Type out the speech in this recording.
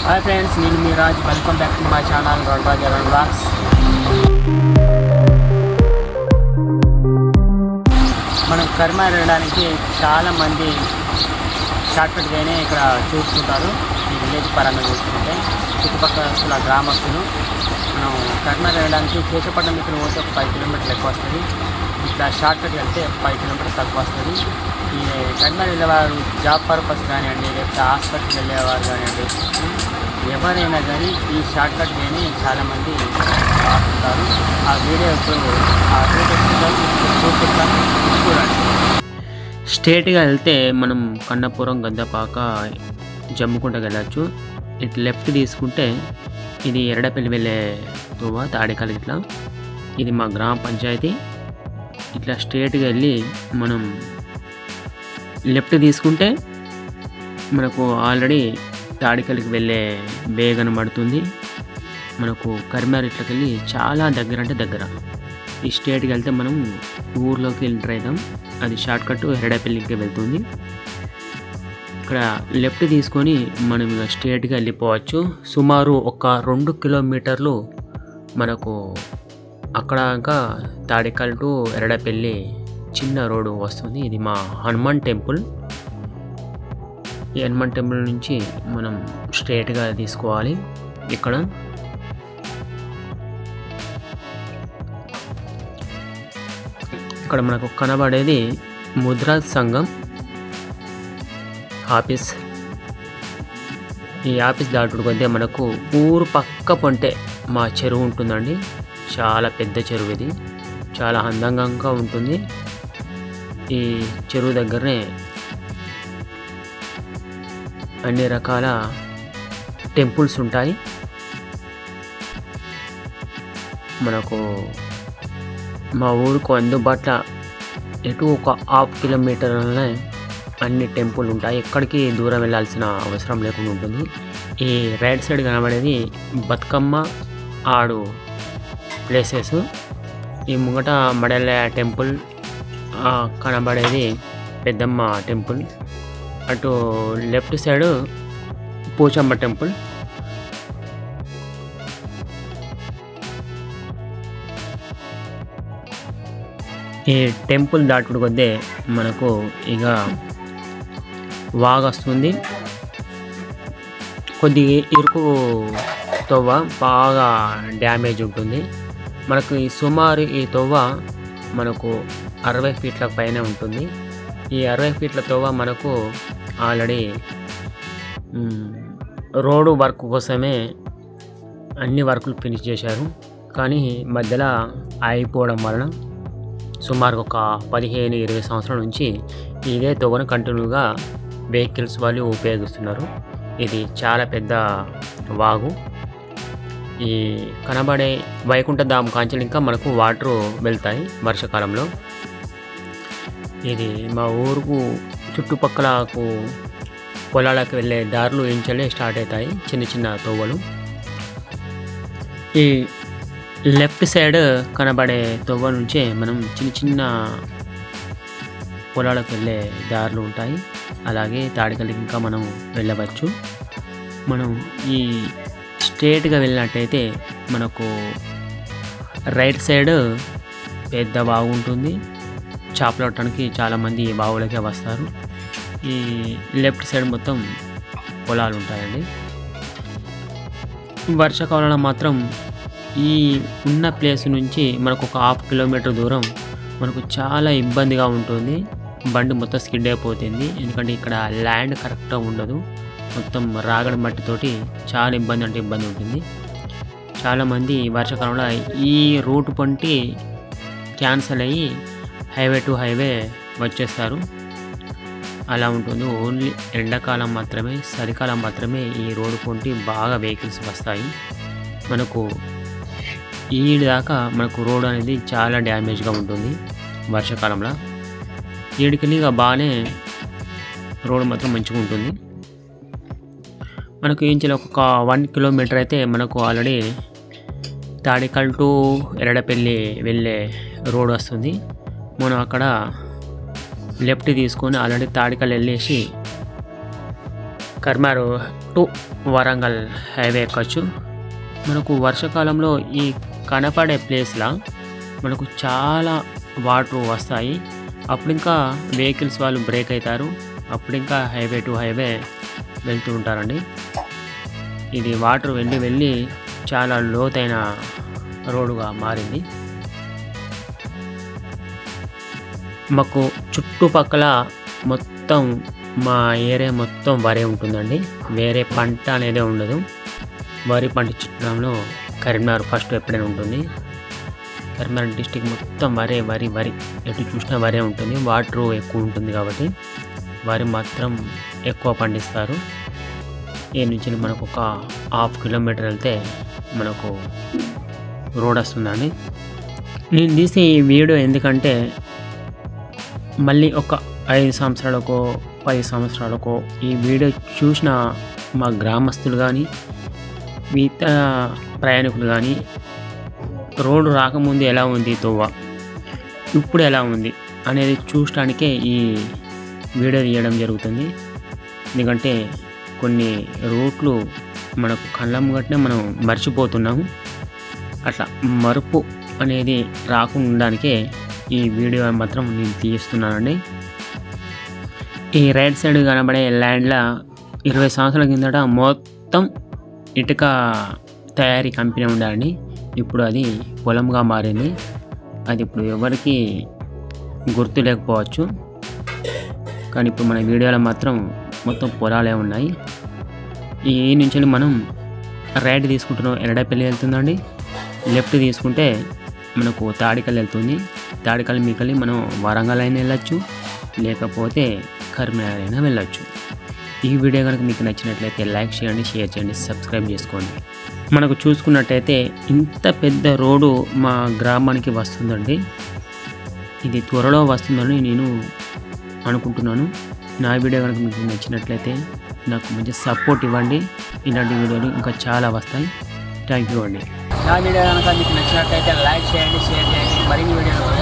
Hi friends, నేను మీ Raj. Welcome back to my channel road Raj around blogs. మనం కర్మ వెళ్ళడానికి చాలామంది షార్ట్కట్ వేనే ఇక్కడ చూసుకుంటారు. ఈ విలేజ్ పరంగా చూసుకుంటే చుట్టుపక్కల గ్రామస్తులు మనం కర్మ వెళ్ళడానికి కేశపట్నం ఇక్కడ పోతే ఒక 5 కిలోమీటర్లు ఎక్కువ వస్తుంది. ఇట్లా షార్ట్కట్ వెళ్తే 5 కిలోమీటర్లు తక్కువ వస్తుంది. ఈ కర్మ వెళ్ళేవారు జాబ్ పర్పస్ కానివ్వండి, లేకపోతే హాస్పిటల్కి వెళ్ళేవారు కానివ్వండి, ఎవరైనా కానీ ఈ షార్ట్కట్ వేని చాలామంది వాడుతుంటారు. ఆ వీడియో ఇప్పుడు చూపిస్తాను, చూడండి. స్ట్రేట్గా వెళ్తే మనం కన్నపురం, గద్దపాక, జమ్ముకుంటకి వెళ్ళచ్చు. ఇటు లెఫ్ట్ తీసుకుంటే ఇది ఎరడపల్లి వెళ్ళే తోవ, తాడేకాల. ఇట్లా ఇది మా గ్రామ పంచాయతీ. ఇట్లా స్ట్రేట్గా వెళ్ళి మనం లెఫ్ట్ తీసుకుంటే మనకు ఆల్రెడీ తాడికల్లికి వెళ్ళే వే కనబడుతుంది. మనకు కరీంనగర్ ఇట్లకి వెళ్ళి చాలా దగ్గర, అంటే దగ్గర. ఈ స్ట్రేట్కి వెళ్తే మనం ఊర్లోకి ఎంటర్ అవుతాం. అది షార్ట్కట్ ఎరడపల్లికి వెళ్తుంది. ఇక్కడ లెఫ్ట్ తీసుకొని మనం ఇక స్ట్రేట్గా వెళ్ళిపోవచ్చు. సుమారు ఒక 2 కిలోమీటర్లు మనకు అక్కడ ఇంకా తాడికల్ టు ఎరడపల్లి చిన్న రోడ్డు వస్తుంది. ఇది మా హనుమాన్ టెంపుల్. ఈ హనుమాన్ టెంపుల్ నుంచి మనం స్ట్రేట్గా తీసుకోవాలి. ఇక్కడ మనకు కనబడేది ముద్రా సంఘం ఆఫీస్. ఈ ఆఫీస్ దాటుకుంటే మనకు ఊరు పక్క పొంటే మా చెరువు ఉంటుందండి. చాలా పెద్ద చెరువు ఇది, చాలా అందంగా ఉంటుంది. ఈ చెరువు దగ్గరనే అన్ని రకాల టెంపుల్స్ ఉంటాయి. మనకు మా ఊరుకు అందుబాటులో ఎటు ఒక 1/2 కిలోమీటర్లనే అన్ని టెంపుల్ ఉంటాయి. ఎక్కడికి దూరం వెళ్ళాల్సిన అవసరం లేకుండా ఉంటుంది. ఈ రైట్ సైడ్ కనబడేది బతుకమ్మ ఆడు ప్లేసెస్. ఈ ముంగట మడల టెంపుల్ కనబడేది పెద్దమ్మ టెంపుల్. అటు లెఫ్ట్ సైడ్ పోచమ్మ టెంపుల్. ఈ టెంపుల్ దాటుడు కొద్దే మనకు ఇక వాగొస్తుంది. కొద్దిగా ఇరుకు తవ్వ, బాగా డ్యామేజ్ ఉంటుంది. మనకు ఈ సుమారు ఈ తవ్వ మనకు 60 ఫీట్ల పైన ఉంటుంది. ఈ 60 ఫీట్ల తవ్వ మనకు ఆల్రెడీ రోడ్డు వర్క్ కోసమే అన్ని వర్కులు ఫినిష్ చేశారు. కానీ మధ్యలో ఆగిపోవడం వలన సుమారు ఒక 15-20 సంవత్సరాల నుంచి ఇదే తవ్వను కంటిన్యూగా వెహికల్స్ వాళ్ళు ఉపయోగిస్తున్నారు. ఇది చాలా పెద్ద వాగు. ఈ కనబడే వైకుంఠ ధామ్ కాంచెలు ఇంకా మనకు వాటర్ వెళ్తాయి వర్షాకాలంలో. ఇది మా ఊరుకు చుట్టుపక్కలకు పొలాలకు వెళ్ళే దారులు ఇంచలే స్టార్ట్ అవుతాయి, చిన్న చిన్న తోవలు. ఈ లెఫ్ట్ సైడ్ కనబడే తోవ నుంచే మనం చిన్న చిన్న పొలాలకు వెళ్ళే దారులు ఉంటాయి. అలాగే తాడికల్లికి ఇంకా మనం వెళ్ళవచ్చు. మనం ఈ స్ట్రేట్గా వెళ్ళినట్టయితే మనకు రైట్ సైడ్ పెద్ద బావి ఉంటుంది. చేపలు పట్టడానికి చాలామంది బావులకే వస్తారు. ఈ లెఫ్ట్ సైడ్ మొత్తం పొలాలు ఉంటాయండి. వర్షాకాలంలో మాత్రం ఈ ఉన్న ప్లేస్ నుంచి మనకు ఒక 1/2 కిలోమీటర్ దూరం మనకు చాలా ఇబ్బందిగా ఉంటుంది. బండి మొత్తం స్కిడ్ అయిపోతుంది. ఎందుకంటే ఇక్కడ ల్యాండ్ కరెక్ట్గా ఉండదు. మొత్తం రాగడి మట్టితోటి చాలా ఇబ్బంది ఉంటుంది. చాలామంది వర్షాకాలంలో ఈ రూట్ పంటి క్యాన్సల్ అయ్యి హైవే టు హైవే వచ్చేస్తారు. అలా ఉంటుంది. ఓన్లీ ఎండాకాలం మాత్రమే, చలికాలం మాత్రమే ఈ రోడ్డు పొంటి బాగా వెహికల్స్ వస్తాయి. మనకు ఈ దాకా మనకు రోడ్ అనేది చాలా డ్యామేజ్గా ఉంటుంది వర్షాకాలంలో. ఈడికెళ్ళి బాగానే రోడ్ మాత్రం మంచిగా ఉంటుంది. మనకు ఏం చేయాలి, ఒక 1 కిలోమీటర్ అయితే మనకు ఆల్రెడీ తాడికల్ టు ఎరడపల్లి వెళ్ళే రోడ్ వస్తుంది. మనం అక్కడ లెఫ్ట్ తీసుకొని ఆల్రెడీ తాడికల్ వెళ్ళేసి కర్మారు టు వరంగల్ హైవే ఎక్కొచ్చు. మనకు వర్షాకాలంలో ఈ కనపడే ప్లేస్లో మనకు చాలా వాటర్ వస్తాయి. అప్పుడు ఇంకా వెహికల్స్ వాళ్ళు బ్రేక్ అవుతారు. అప్పుడు ఇంకా హైవే టు హైవే వెళ్తూ ఉంటారండి. ఇది వాటర్ వెళ్ళి చాలా లోతైన రోడ్డుగా మారింది. మాకు చుట్టుపక్కల మొత్తం మా ఏరియా మొత్తం వరే ఉంటుందండి. వేరే పంట అనేది ఉండదు. వరి పంట చిత్రంలో కరీంనగర్ ఫస్ట్ ఎప్పుడైనా ఉంటుంది. కరీంనగర్ డిస్టిక్ మొత్తం వరే వరి వరి ఎటు చూసినా వరే ఉంటుంది. వాటర్ ఎక్కువ ఉంటుంది కాబట్టి వరి మాత్రం ఎక్కువ పండిస్తారు. ఈ నుంచి మనకు ఒక 1/2 కిలోమీటర్ వెళ్తే మనకు రోడ్ వస్తుందండి. నేను తీసే ఈ వీడియో ఎందుకంటే మళ్ళీ ఒక 5 సంవత్సరాలకో 10 సంవత్సరాలకో ఈ వీడియో చూసిన మా గ్రామస్తులు కానీ మిగతా ప్రయాణికులు కానీ రోడ్డు రాకముందు ఎలా ఉంది తోవ, ఇప్పుడు ఎలా ఉంది అనేది చూడటానికే ఈ వీడియో తీయడం జరుగుతుంది. ఎందుకంటే కొన్ని రూట్లు మనకు కళ్ళ ముంగటనే మనం మర్చిపోతున్నాము. అట్లా మరుపు అనేది రాకుండానికే ఈ వీడియో మాత్రం నేను తీస్తున్నానండి. ఈ రైట్ సైడ్ కనబడే ల్యాండ్లో 20 సంవత్సరాల కిందట మొత్తం ఇటుక తయారీ కంపెనీ ఉండాలండి. ఇప్పుడు అది పొలంగా మారింది. అది ఇప్పుడు ఎవరికి గుర్తు లేకపోవచ్చు, కానీ ఇప్పుడు మన వీడియోలో మాత్రం మొత్తం పొలాలే ఉన్నాయి. ఈ నుంచి మనం రైట్ తీసుకుంటున్నాం, ఎరడపల్లి వెళ్తుందండి. లెఫ్ట్ తీసుకుంటే మనకు తాడికల్ వెళ్తుంది. తాడికల్ మీకల్లి మనం వరంగల్ అయినా వెళ్ళచ్చు, లేకపోతే కరీంనగర్ అయినా వెళ్ళచ్చు. ఈ వీడియో కనుక మీకు నచ్చినట్లయితే లైక్ చేయండి, షేర్ చేయండి, సబ్స్క్రైబ్ చేసుకోండి. మనకు చూసుకున్నట్టయితే ఇంత పెద్ద రోడ్డు మా గ్రామానికి వస్తుందండి. ఇది త్వరలో వస్తుందని నేను అనుకుంటున్నాను. నా వీడియో కనుక మీకు నచ్చినట్లయితే నాకు మంచి సపోర్ట్ ఇవ్వండి. ఇలాంటి వీడియోలు ఇంకా చాలా వస్తాయి. థ్యాంక్ యూ అండి. నా వీడియో కనుక మీకు నచ్చినట్లయితే లైక్ చేయండి, షేర్ చేయండి. మరిన్ని వీడియోలు